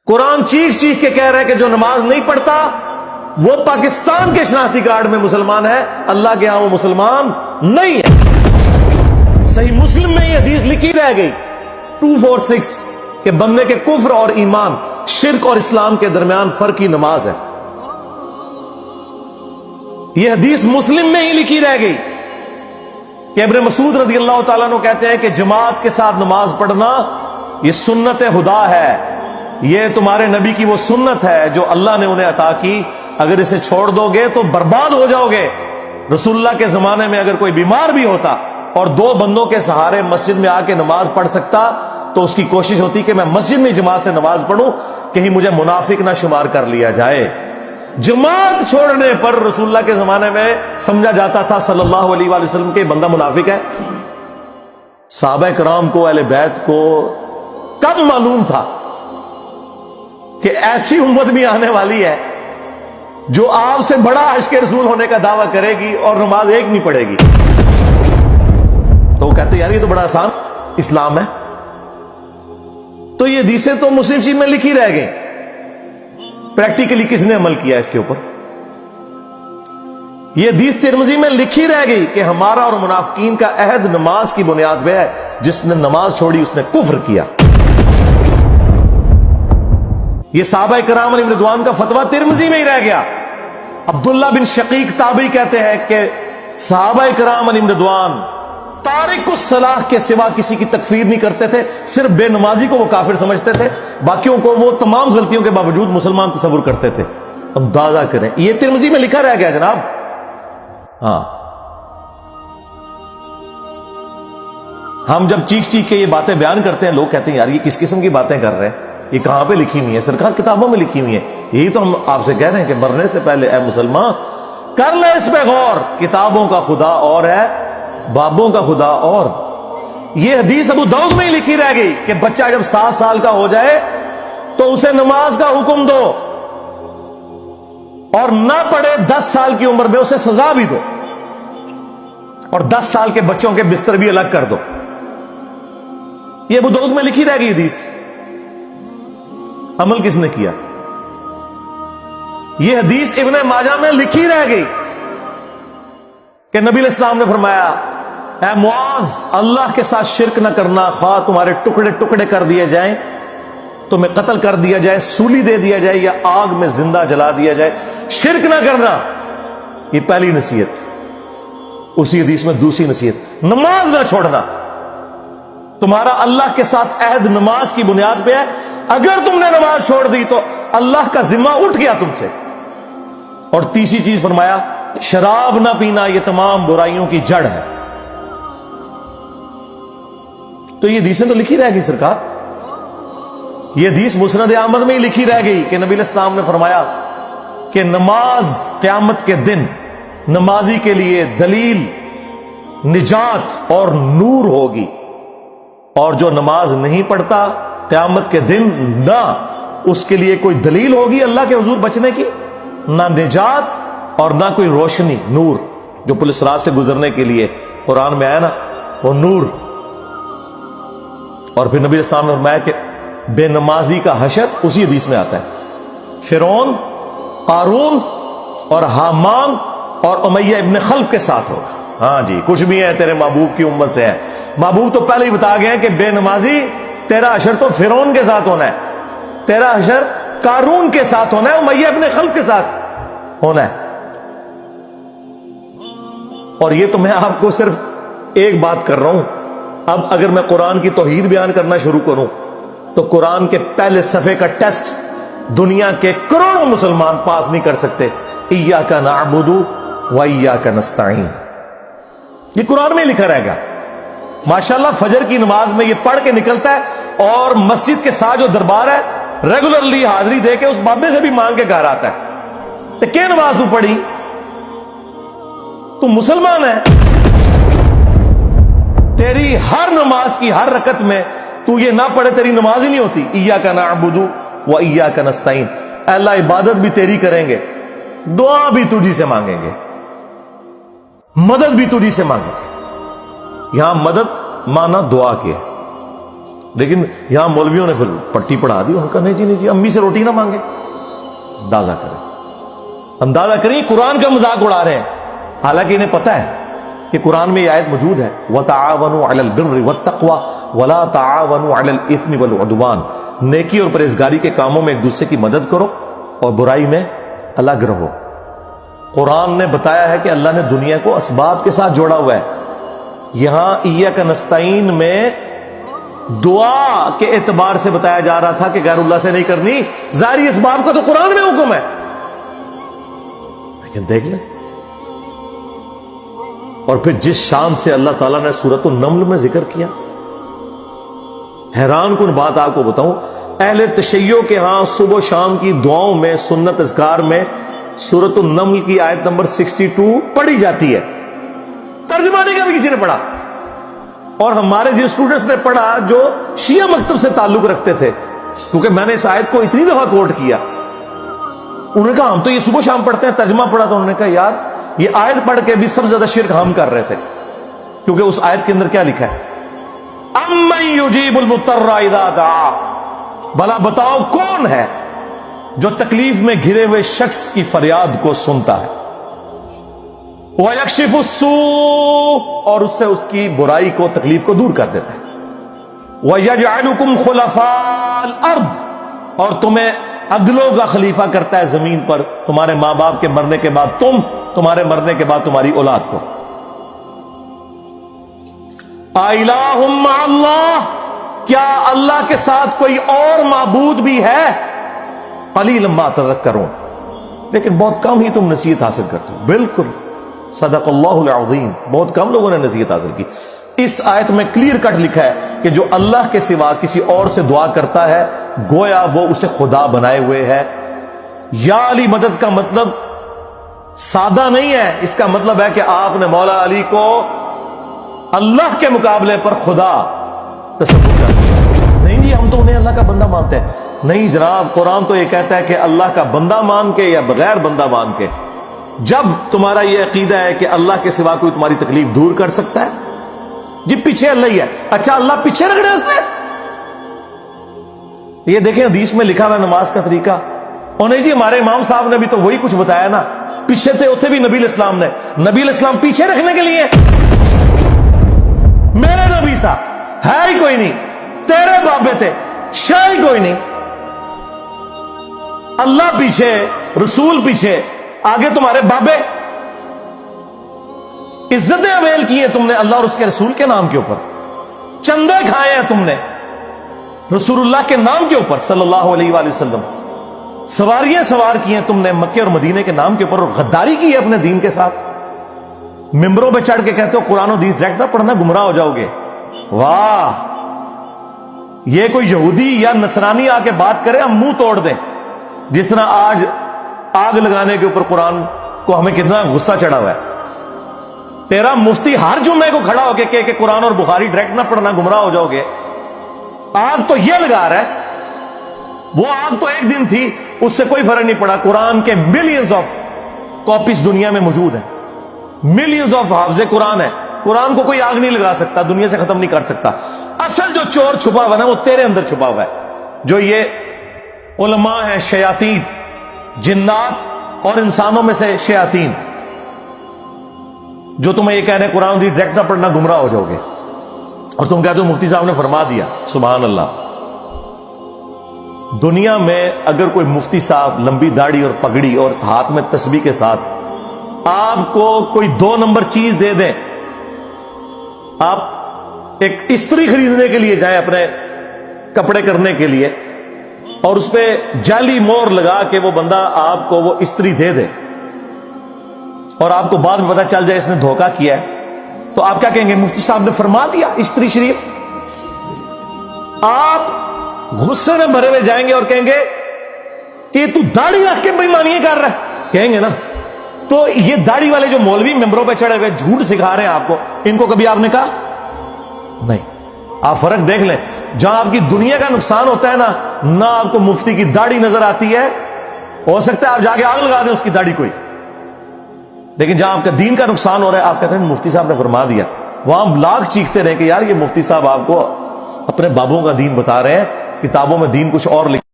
قرآن چیخ چیخ کے کہہ رہا ہے کہ جو نماز نہیں پڑھتا وہ پاکستان کے شناختی کارڈ میں مسلمان ہے، اللہ کے ہاں وہ مسلمان نہیں ہے۔ صحیح مسلم میں یہ حدیث لکھی رہ گئی 246 کہ بندے کے کفر اور ایمان، شرک اور اسلام کے درمیان فرق کی نماز ہے۔ یہ حدیث مسلم میں ہی لکھی رہ گئی کہ ابن مسعود رضی اللہ تعالیٰ عنہ کہتے ہیں کہ جماعت کے ساتھ نماز پڑھنا یہ سنت خدا ہے، یہ تمہارے نبی کی وہ سنت ہے جو اللہ نے انہیں عطا کی، اگر اسے چھوڑ دو گے تو برباد ہو جاؤ گے۔ رسول اللہ کے زمانے میں اگر کوئی بیمار بھی ہوتا اور 2 بندوں کے سہارے مسجد میں آ کے نماز پڑھ سکتا تو اس کی کوشش ہوتی کہ میں مسجد میں جماعت سے نماز پڑھوں، کہیں مجھے منافق نہ شمار کر لیا جائے۔ جماعت چھوڑنے پر رسول اللہ کے زمانے میں سمجھا جاتا تھا صلی اللہ علیہ وآلہ وسلم کہ بندہ منافق ہے۔ صحابہ کرام کو، اہل بیت کو کب معلوم تھا کہ ایسی امت بھی آنے والی ہے جو آپ سے بڑا عشق رسول ہونے کا دعویٰ کرے گی اور نماز ایک نہیں پڑھے گی؟ تو وہ کہتے یار یہ تو بڑا آسان اسلام ہے۔ تو یہ حدیثیں تو مسلم شریف میں لکھی رہ گئی، پریکٹیکلی کس نے عمل کیا اس کے اوپر؟ یہ حدیث ترمذی میں لکھی رہ گئی کہ ہمارا اور منافقین کا عہد نماز کی بنیاد پہ ہے، جس نے نماز چھوڑی اس نے کفر کیا۔ یہ صحابہ کرام علیہم رضوان کا فتویٰ ترمذی میں ہی رہ گیا۔ عبداللہ بن شقیق تابعی کہتے ہیں کہ صحابہ کرام علیہم رضوان تارک الصلاح کے سوا کسی کی تکفیر نہیں کرتے تھے، صرف بے نمازی کو وہ کافر سمجھتے تھے، باقیوں کو وہ تمام غلطیوں کے باوجود مسلمان تصور کرتے تھے۔ اندازہ کریں، یہ ترمذی میں لکھا رہ گیا جناب۔ ہاں، ہم جب چیخ چیخ کے یہ باتیں بیان کرتے ہیں، لوگ کہتے ہیں یار یہ کس قسم کی باتیں کر رہے ہیں، یہ کہاں پہ لکھی ہوئی ہے؟ سرکار کتابوں میں لکھی ہوئی ہے۔ یہی تو ہم آپ سے کہہ رہے ہیں کہ مرنے سے پہلے اے مسلمان کر لے اس پہ غور، کتابوں کا خدا اور ہے، بابوں کا خدا اور۔ یہ حدیث ابو داؤد میں ہی لکھی رہ گئی کہ بچہ جب 7 سال کا ہو جائے تو اسے نماز کا حکم دو، اور نہ پڑھے 10 سال کی عمر میں اسے سزا بھی دو، اور 10 سال کے بچوں کے بستر بھی الگ کر دو۔ یہ ابو داؤد میں لکھی رہ گئی حدیث۔ عمل کس نے کیا؟ یہ حدیث ابن ماجہ میں لکھی رہ گئی کہ نبی علیہ السلام نے فرمایا اے معاذ، اللہ کے ساتھ شرک نہ کرنا، خواہ تمہارے ٹکڑے ٹکڑے کر دیے جائیں، تمہیں قتل کر دیا جائے، سولی دے دیا جائے، یا آگ میں زندہ جلا دیا جائے، شرک نہ کرنا۔ یہ پہلی نصیحت۔ اسی حدیث میں دوسری نصیحت، نماز نہ چھوڑنا۔ تمہارا اللہ کے ساتھ عہد نماز کی بنیاد پہ ہے، اگر تم نے نماز چھوڑ دی تو اللہ کا ذمہ اٹھ گیا تم سے۔ اور تیسری چیز فرمایا شراب نہ پینا، یہ تمام برائیوں کی جڑ ہے۔ تو یہ حدیثیں تو لکھی رہ گئی سرکار۔ یہ حدیث مسند احمد میں ہی لکھی رہ گئی کہ نبی علیہ السلام نے فرمایا کہ نماز قیامت کے دن نمازی کے لیے دلیل، نجات اور نور ہوگی، اور جو نماز نہیں پڑھتا قیامت کے دن نہ اس کے لیے کوئی دلیل ہوگی اللہ کے حضور بچنے کی، نہ نجات اور نہ کوئی روشنی، نور جو پولیس رات سے گزرنے کے لیے قرآن میں آیا نا، وہ نور۔ اور پھر نبی السلام نے فرمایا کہ بے نمازی کا حشر اسی حدیث میں آتا ہے، فرعون، قارون اور حامان اور امیہ ابن خلف کے ساتھ ہوگا۔ ہاں جی، کچھ بھی ہے تیرے محبوب کی امت سے ہے۔ محبوب تو پہلے ہی بتا گئے ہیں کہ بے نمازی تیرا حشر تو فرعون کے ساتھ ہونا ہے، تیرا حشر قارون کے ساتھ ہونا ہے، امیہ ابن خلف کے ساتھ ہونا ہے۔ اور یہ تو میں آپ کو صرف ایک بات کر رہا ہوں۔ اب اگر میں قرآن کی توحید بیان کرنا شروع کروں تو قرآن کے پہلے صفحے کا ٹیسٹ دنیا کے کروڑوں مسلمان پاس نہیں کر سکتے۔ ایاک نعبد و ایاک نستعین، یہ قرآن میں لکھا رہے گا۔ ماشاءاللہ فجر کی نماز میں یہ پڑھ کے نکلتا ہے، اور مسجد کے ساتھ جو دربار ہے ریگولرلی حاضری دے کے اس بابے سے بھی مانگ کے گھر آتا ہے۔ تو کیا نماز تو پڑھی؟ تو مسلمان ہے، تیری ہر نماز کی ہر رکعت میں تو یہ نہ پڑھے تیری نماز ہی نہیں ہوتی۔ ایاک نعبد و ایاک نستعین، اللہ عبادت بھی تیری کریں گے، دعا بھی تجھی سے مانگیں گے، مدد بھی تجھی سے مانگیں گے۔ یہاں مدد مانا دعا کے، لیکن یہاں مولویوں نے پھر پٹی پڑھا دی، ان کا نہیں جی امی سے روٹی نہ مانگے. اندازہ کریں قرآن کا مذاق اڑا رہے ہیں، حالانکہ انہیں پتہ ہے کہ قرآن میں یہ آیت موجود ہے وَتَعَاوَنُوا عَلَى الْبِرِّ وَالتَّقْوَى وَلَا تَعَاوَنُوا عَلَى الْإِثْمِ وَالْعُدْوَانِ. نیکی اور پرہیزگاری کے کاموں میں ایک دوسرے کی مدد کرو اور برائی میں الگ رہو. قرآن نے بتایا ہے کہ اللہ نے دنیا کو اسباب کے ساتھ جوڑا ہوا ہے. یہاں ایاک نستعین میں دعا کے اعتبار سے بتایا جا رہا تھا کہ غیر اللہ سے نہیں کرنی، ظاہری اسباب کا تو قرآن میں حکم ہے. لیکن دیکھ لیں، اور پھر جس شان سے اللہ تعالیٰ نے سورۃ النمل میں ذکر کیا، حیران کن بات آپ کو بتاؤں، اہل تشیع کے ہاں صبح و شام کی دعاؤں میں، سنت اذکار میں سورۃ النمل کی آیت نمبر 62 پڑھی جاتی ہے. ترجمہ نہیں کا بھی کسی نے پڑھا، اور ہمارے جن اسٹوڈنٹس نے پڑھا جو شیعہ مکتب سے تعلق رکھتے تھے، کیونکہ میں نے اس آیت کو اتنی دفعہ کوٹ کیا، انہوں نے کہا ہم تو یہ صبح شام پڑھتے ہیں. ترجمہ پڑھا تو انہوں نے کہا یار یہ آیت پڑھ کے بھی سب سے زیادہ شرک ہم کر رہے تھے، کیونکہ اس آیت کے اندر کیا لکھا ہے؟ اَمَّن يُجِيبُ الْمُضْطَرَّ إِذَا دَعَاهُ. بھلا بتاؤ کون ہے جو تکلیف میں گھرے ہوئے شخص کی فریاد کو سنتا ہے، وَيَكْشِفُ السُّوءَ، اور اس سے اس کی برائی کو، تکلیف کو دور کر دیتا ہے، وَيَجْعَلُكُمْ خُلَفَاءَ الْأَرْضِ، اور تمہیں اگلوں کا خلیفہ کرتا ہے زمین پر، تمہارے ماں باپ کے مرنے کے بعد تم، تمہارے مرنے کے بعد تمہاری اولاد کو. اِلَٰهٌ مَّعَ اللَّهِ، کیا اللہ کے ساتھ کوئی اور معبود بھی ہے؟ قَلِيلًا مَّا تَذَكَّرُونَ، لیکن بہت کم ہی تم نصیحت حاصل کرتے ہو. بالکل صدق اللہ العظیم، بہت کم لوگوں نے نصیحت حاصل کی. اس آیت میں کلیئر کٹ لکھا ہے کہ جو اللہ کے سوا کسی اور سے دعا کرتا ہے گویا وہ اسے خدا بنائے ہوئے ہے. یا علی مدد کا مطلب سادہ نہیں ہے، اس کا مطلب ہے کہ آپ نے مولا علی کو اللہ کے مقابلے پر خدا تصور کر دیا. نہیں جی ہم تو انہیں اللہ کا بندہ مانتے ہیں. نہیں جناب، قرآن تو یہ کہتا ہے کہ اللہ کا بندہ مان کے یا بغیر بندہ مان کے. جب تمہارا یہ عقیدہ ہے کہ اللہ کے سوا کوئی تمہاری تکلیف دور کر سکتا ہے، جی پیچھے اللہ ہی ہے. اچھا اللہ پیچھے رکھ رہے ہیں. یہ دیکھیں حدیث میں لکھا ہوا نماز کا طریقہ. اور نہیں جی ہمارے امام صاحب نے بھی تو وہی کچھ بتایا نا، پیچھے تھے اتنے بھی نبی الاسلام نے. نبی الاسلام پیچھے رکھنے کے لیے، میرے نبی صاحب ہے ہی کوئی نہیں، تیرے بابے تھے شاہ ہی کوئی نہیں. اللہ پیچھے، رسول پیچھے، آگے تمہارے بابے. عزتیں اویل کی ہیں تم نے اللہ اور اس کے رسول کے نام کے اوپر، چندے کھائے ہیں تم نے رسول اللہ کے نام کے اوپر صلی اللہ علیہ وآلہ وسلم. سواریاں سوار کی ہیں تم نے مکے اور مدینے کے نام کے اوپر، اور غداری کی ہے اپنے دین کے ساتھ. ممبروں پہ چڑھ کے کہتے ہو قرآن و حدیث ڈائریکٹ نہ پڑھنا، گمراہ ہو جاؤ گے. واہ، یہ کوئی یہودی یا نصرانی آ کے بات کرے ہم منہ توڑ دیں. جس طرح آج آگ لگانے کے اوپر قرآن کو ہمیں کتنا غصہ چڑھا ہوا ہے. تیرا مفتی ہر جمعے کو کھڑا ہو کے کہ قرآن اور بخاری ڈائریکٹ نہ پڑھنا، گمراہ ہو جاؤ گے. آگ تو یہ لگا رہا ہے، وہ آگ تو ایک دن تھی، اس سے کوئی فرق نہیں پڑا. قرآن کے ملینز آف کاپیز دنیا میں موجود ہیں، ملینز آف حافظ قرآن ہے. قرآن کو کوئی آگ نہیں لگا سکتا، دنیا سے ختم نہیں کر سکتا. اصل جو چور چھپا ہوا ہے وہ تیرے اندر چھپا ہوا ہے. جو یہ علماء ہیں، شیاطین، جنات اور انسانوں میں سے شیاطین، جو تمہیں یہ کہہ رہے ہیں قرآن حدیث ڈائریکٹ نہ پڑھنا، گمراہ ہو جاؤ گے. اور تم کہتے ہو مفتی صاحب نے فرما دیا. سبحان اللہ. دنیا میں اگر کوئی مفتی صاحب لمبی داڑھی اور پگڑی اور ہاتھ میں تسبیح کے ساتھ آپ کو کوئی 2 نمبر چیز دے دیں، آپ ایک استری خریدنے کے لیے جائیں اپنے کپڑے کرنے کے لیے، اور اس پہ جعلی مور لگا کے وہ بندہ آپ کو وہ استری دے دے، اور آپ کو بعد میں پتہ چل جائے اس نے دھوکہ کیا ہے، تو آپ کیا کہیں گے؟ مفتی صاحب نے فرما دیا استری شریف. آپ غصے میں بھرے ہوئے جائیں گے اور کہیں گے کہ تو داڑھی رکھ کے بےایمانی کر رہا ہے، کہیں گے نا. تو یہ داڑھی والے جو مولوی ممبروں پہ چڑھے ہوئے جھوٹ سکھا رہے ہیں آپ کو، ان کو کبھی آپ نے کہا نہیں. آپ فرق دیکھ لیں، جہاں آپ کی دنیا کا نقصان ہوتا ہے نا، نہ آپ کو مفتی کی داڑھی نظر آتی ہے. ہو سکتا ہے آپ جا کے آگ لگا دیں اس کی داڑھی کوئی، لیکن جہاں آپ کا دین کا نقصان ہو رہا ہے آپ کہتے ہیں مفتی صاحب نے فرما دیا. وہاں لاکھ چیختے رہے کہ یار یہ مفتی صاحب آپ کو اپنے بابوں کا دین بتا رہے ہیں، کتابوں میں دین کچھ اور لکھ